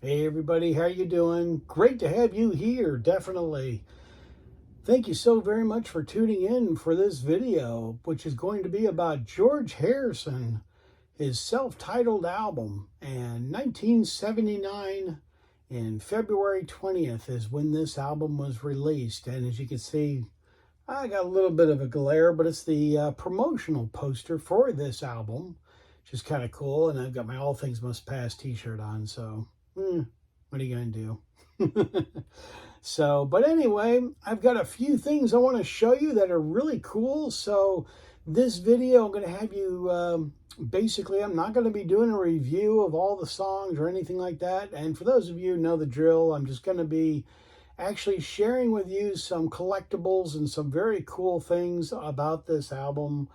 Hey everybody, how you doing? Great to have you here, definitely. Thank you so very much for tuning in for this video, which is going to be about George Harrison, his self-titled album. And 1979, and February 20th is when this album was released. And as you can see, I got a little bit of a glare, but it's the promotional poster for this album, which is kind of cool. And I've got my All Things Must Pass t-shirt on, so what are you going to do? So, but anyway, I've got a few things I want to show you that are really cool. So this video, I'm going to have you, basically, I'm not going to be doing a review of all the songs or anything like that. And for those of you who know the drill, I'm just going to be actually sharing with you some collectibles and some very cool things about this album.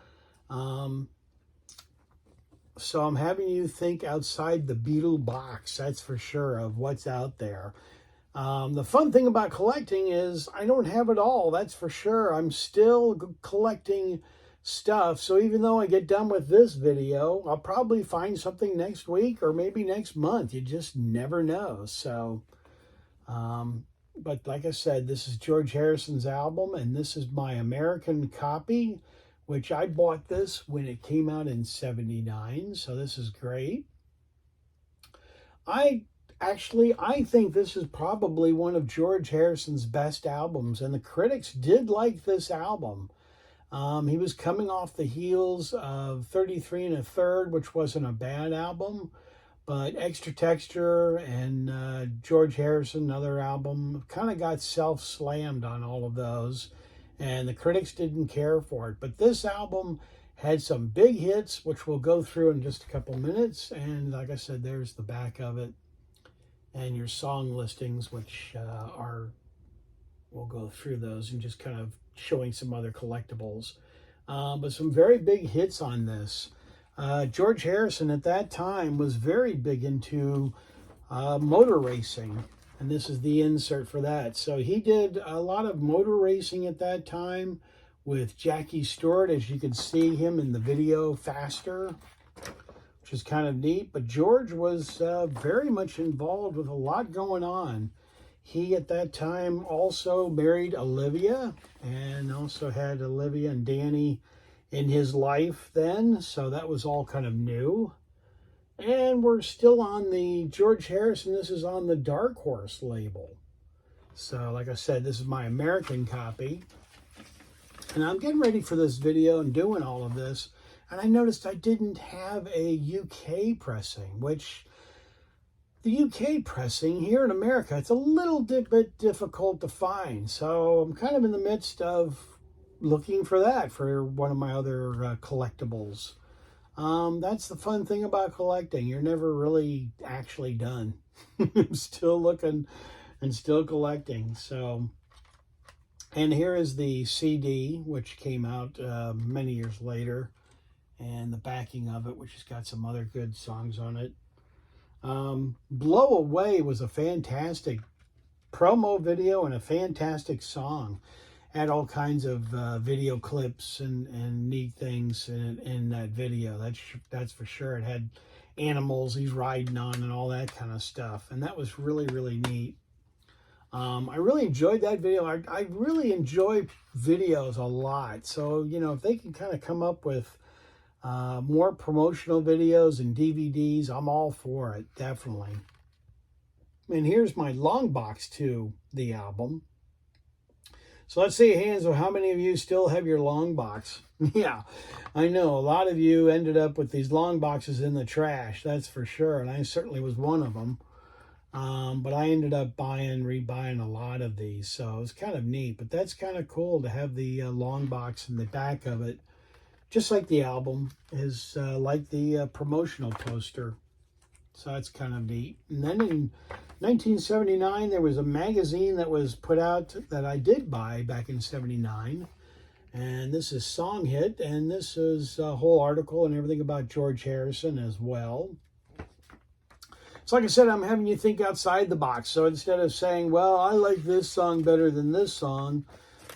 So I'm having you think outside the Beatle box, that's for sure, of what's out there. The fun thing about collecting is I don't have it all, that's for sure. I'm still collecting stuff. So even though I get done with this video, I'll probably find something next week or maybe next month. You just never know. So, but like I said, this is George Harrison's album, and this is my American copy, which I bought this when it came out in '79. So this is great. I think this is probably one of George Harrison's best albums, and the critics did like this album. He was coming off the heels of 33 and a Third, which wasn't a bad album, but Extra Texture and George Harrison, another album, kind of got self-slammed on all of those, and the critics didn't care for it. But this album had some big hits, which we'll go through in just a couple minutes. And like I said, there's the back of it and your song listings, which we'll go through those and just kind of showing some other collectibles. But some very big hits on this. George Harrison at that time was very big into motor racing, and this is the insert for that. So he did a lot of motor racing at that time with Jackie Stewart, as you can see him in the video Faster, which is kind of neat. But George was very much involved with a lot going on. He at that time also married Olivia, and also had Olivia and Danny in his life then, so that was all kind of new. And we're still on the George Harrison, this is on the Dark Horse label. So like I said, this is my American copy. And I'm getting ready for this video and doing all of this, and I noticed I didn't have a UK pressing, which the UK pressing here in America, it's a little bit difficult to find. So I'm kind of in the midst of looking for that for one of my other collectibles. That's the fun thing about collecting. You're never really actually done. I'm still looking and still collecting. So, and here is the CD, which came out many years later, and the backing of it, which has got some other good songs on it. Blow Away was a fantastic promo video and a fantastic song. Had all kinds of video clips and neat things in that video. That's for sure. It had animals he's riding on and all that kind of stuff, and that was really, really neat. I really enjoyed that video. I really enjoy videos a lot. So, you know, if they can kind of come up with more promotional videos and DVDs, I'm all for it, definitely. And here's my long box to the album. So let's see hands of how many of you still have your long box. Yeah, I know a lot of you ended up with these long boxes in the trash, that's for sure. And I certainly was one of them. But I ended up rebuying a lot of these. So it's kind of neat. But that's kind of cool to have the long box in the back of it. Just like the album is like the promotional poster. So that's kind of neat. And then in 1979, there was a magazine that was put out that I did buy back in '79. And this is Song Hit. And this is a whole article and everything about George Harrison as well. So like I said, I'm having you think outside the box. So instead of saying, well, I like this song better than this song,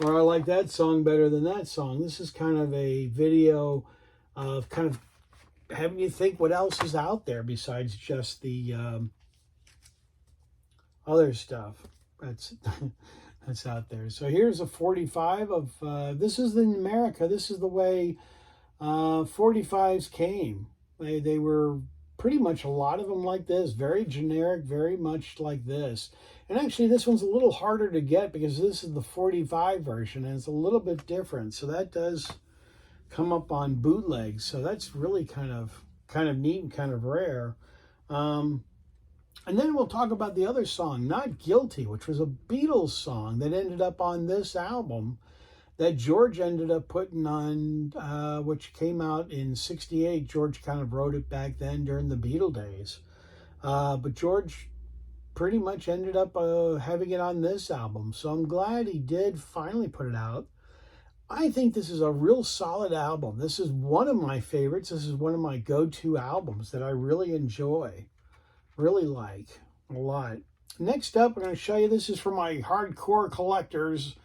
or I like that song better than that song, this is kind of a video of kind of having you think what else is out there besides just the other stuff that's that's out there. So here's a 45 of this is in America. This is the way 45s came. They were pretty much a lot of them like this, very generic, very much like this. And actually this one's a little harder to get because this is the 45 version and it's a little bit different. So that does come up on bootlegs. So that's really kind of neat and kind of rare. And then we'll talk about the other song, Not Guilty, which was a Beatles song that ended up on this album that George ended up putting on, which came out in '68. George kind of wrote it back then during the Beatle days. But George pretty much ended up having it on this album. So I'm glad he did finally put it out. I think this is a real solid album. This is one of my favorites. This is one of my go-to albums that I really enjoy, really like a lot. Next up, I'm going to show you, this is for my hardcore collectors.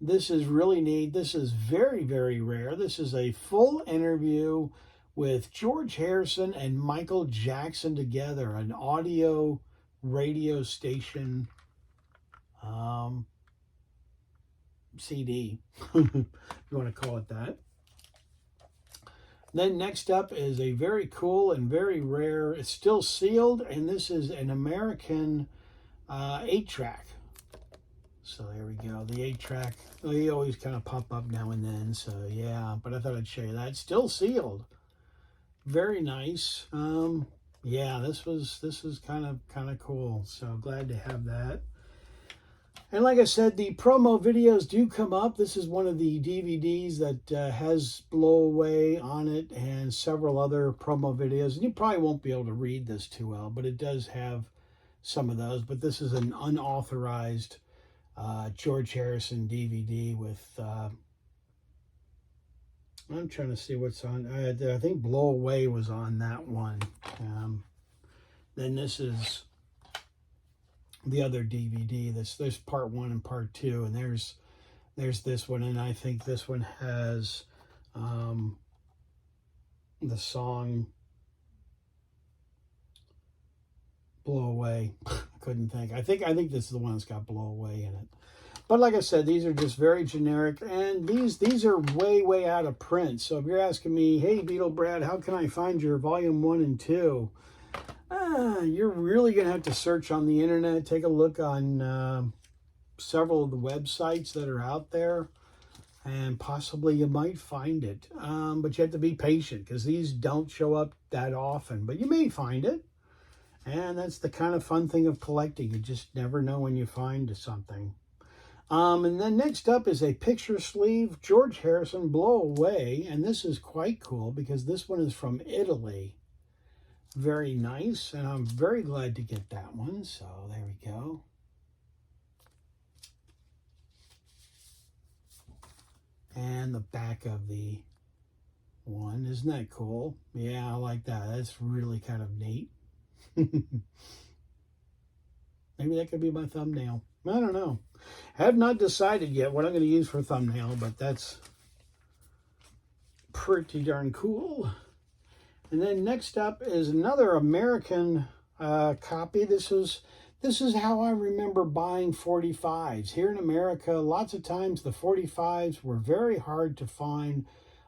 This is really neat. This is very, very rare. This is a full interview with George Harrison and Michael Jackson together, an audio radio station CD, if you want to call it that. Then next up is a very cool and very rare, it's still sealed, and this is an American 8-track. So there we go, the 8-track. They always kind of pop up now and then, so yeah, but I thought I'd show you that. It's still sealed. Very nice. Yeah, this was kind of cool, so glad to have that. And like I said, the promo videos do come up. This is one of the DVDs that has Blow Away on it and several other promo videos. And you probably won't be able to read this too well, but it does have some of those. But this is an unauthorized George Harrison DVD with, I'm trying to see what's on. I think Blow Away was on that one. Then this is the other DVD. There's part 1 and part 2, and there's this one, and I think this one has the song Blow Away. I couldn't think. I think this is the one that's got Blow Away in it. But like I said, these are just very generic, and these are way out of print. So if you're asking me, hey Beatle Brad, how can I find your volume 1 and 2? You're really going to have to search on the internet, take a look on several of the websites that are out there, and possibly you might find it. But you have to be patient because these don't show up that often, but you may find it. And that's the kind of fun thing of collecting. You just never know when you find something. And then next up is a picture sleeve, George Harrison, Blow Away. And this is quite cool because this one is from Italy. Very nice, and I'm very glad to get that one. So there we go. And the back of the one, isn't that cool? Yeah, I like that. That's really kind of neat. Maybe that could be my thumbnail. I don't know. I have not decided yet what I'm going to use for a thumbnail, but that's pretty darn cool. And then next up is another American copy. This is how I remember buying 45s. Here in America, lots of times the 45s were very hard to find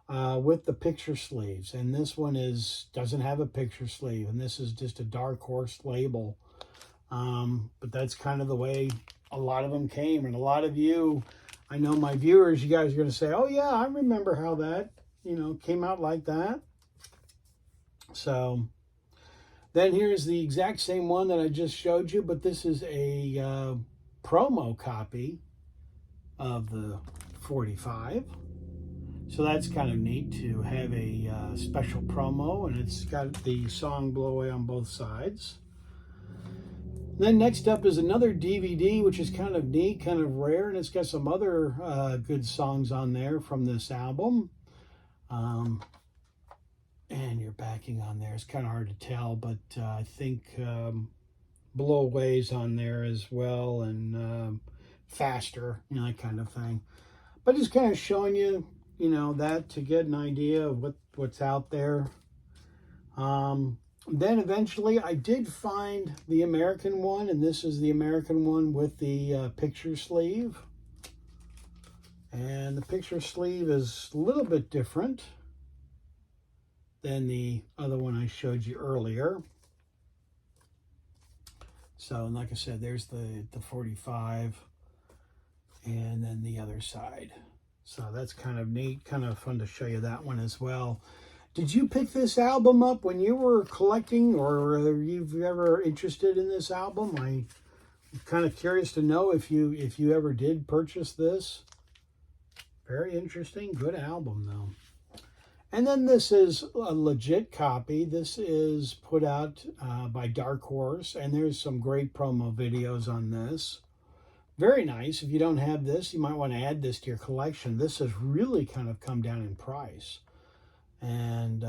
with the picture sleeves. And this one doesn't have a picture sleeve. And this is just a Dark Horse label. But that's kind of the way a lot of them came. And a lot of you, I know my viewers, you guys are going to say, oh yeah, I remember how that, came out like that. So then here's the exact same one that I just showed you, but this is a promo copy of the 45. So that's kind of neat to have a special promo, and it's got the song Blow Away on both sides. Then next up is another DVD, which is kind of neat, kind of rare, and it's got some other good songs on there from this album. And your backing on there is kind of hard to tell, but I think Blow Away's on there as well, and Faster, that kind of thing. But just kind of showing you, that to get an idea of what's out there. Then eventually I did find the American one, and this is the American one with the picture sleeve. And the picture sleeve is a little bit different than the other one I showed you earlier. So, like I said, there's the 45, and then the other side. So that's kind of neat, kind of fun to show you that one as well. Did you pick this album up when you were collecting, or are you ever interested in this album? I'm kind of curious to know if you ever did purchase this. Very interesting, good album though. And then this is a legit copy. This is put out by Dark Horse, and there's some great promo videos on this. Very nice. If you don't have this, you might want to add this to your collection. This has really kind of come down in price. And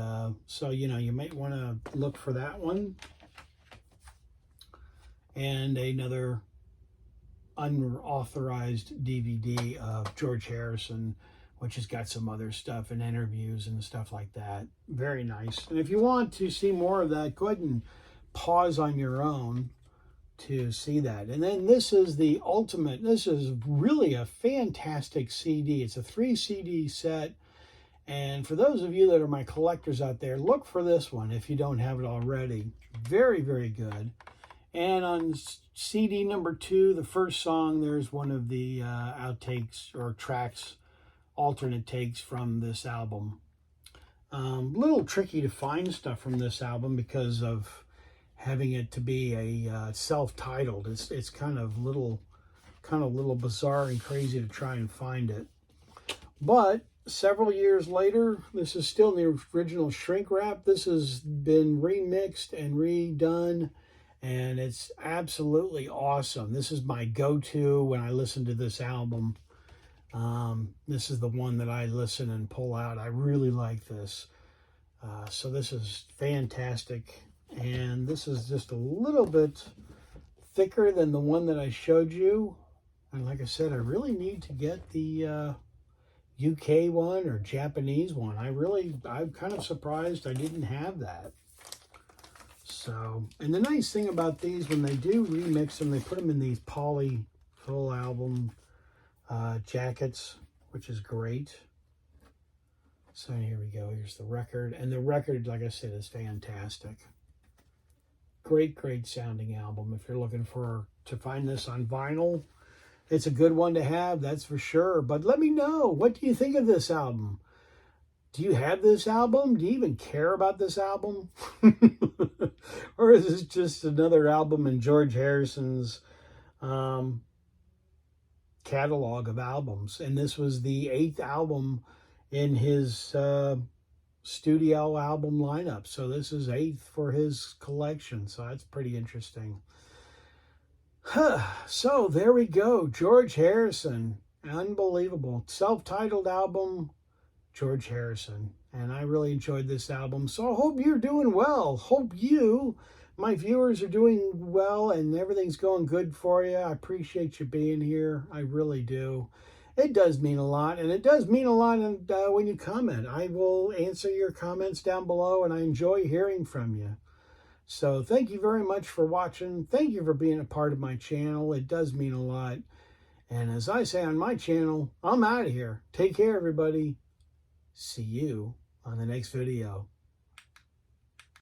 so, you know, you might want to look for that one. And another unauthorized DVD of George Harrison, which has got some other stuff and interviews and stuff like that. Very nice. And if you want to see more of that, go ahead and pause on your own to see that. And then this is the ultimate. This is really a fantastic CD. It's a 3 CD set. And for those of you that are my collectors out there, look for this one if you don't have it already. Very, very good. And on CD number 2, the first song, there's one of the outtakes or tracks, alternate takes from this album. Little tricky to find stuff from this album because of having it to be a self-titled. It's kind of little bizarre and crazy to try and find it. But several years later, this is still in the original shrink wrap. This has been remixed and redone, and it's absolutely awesome. This is my go-to when I listen to this album. This is the one that I listen and pull out. I really like this. So this is fantastic. And this is just a little bit thicker than the one that I showed you. And like I said, I really need to get the UK one or Japanese one. I'm kind of surprised I didn't have that. So, and the nice thing about these, when they do remix them, they put them in these poly full album jackets, which is great. So here we go. Here's the record. And the record, like I said, is fantastic. Great, great sounding album. If you're looking to find this on vinyl, it's a good one to have, that's for sure. But let me know, what do you think of this album? Do you have this album? Do you even care about this album? Or is this just another album in George Harrison's catalog of albums? And this was the 8th album in his studio album lineup. So this is 8th for his collection. So that's pretty interesting. So there we go. George Harrison. Unbelievable. Self-titled album, George Harrison. And I really enjoyed this album. So I hope you're doing well. Hope you, my viewers, are doing well and everything's going good for you. I appreciate you being here. I really do. It does mean a lot. And it does mean a lot when you comment. I will answer your comments down below, and I enjoy hearing from you. So thank you very much for watching. Thank you for being a part of my channel. It does mean a lot. And as I say on my channel, I'm out of here. Take care, everybody. See you on the next video.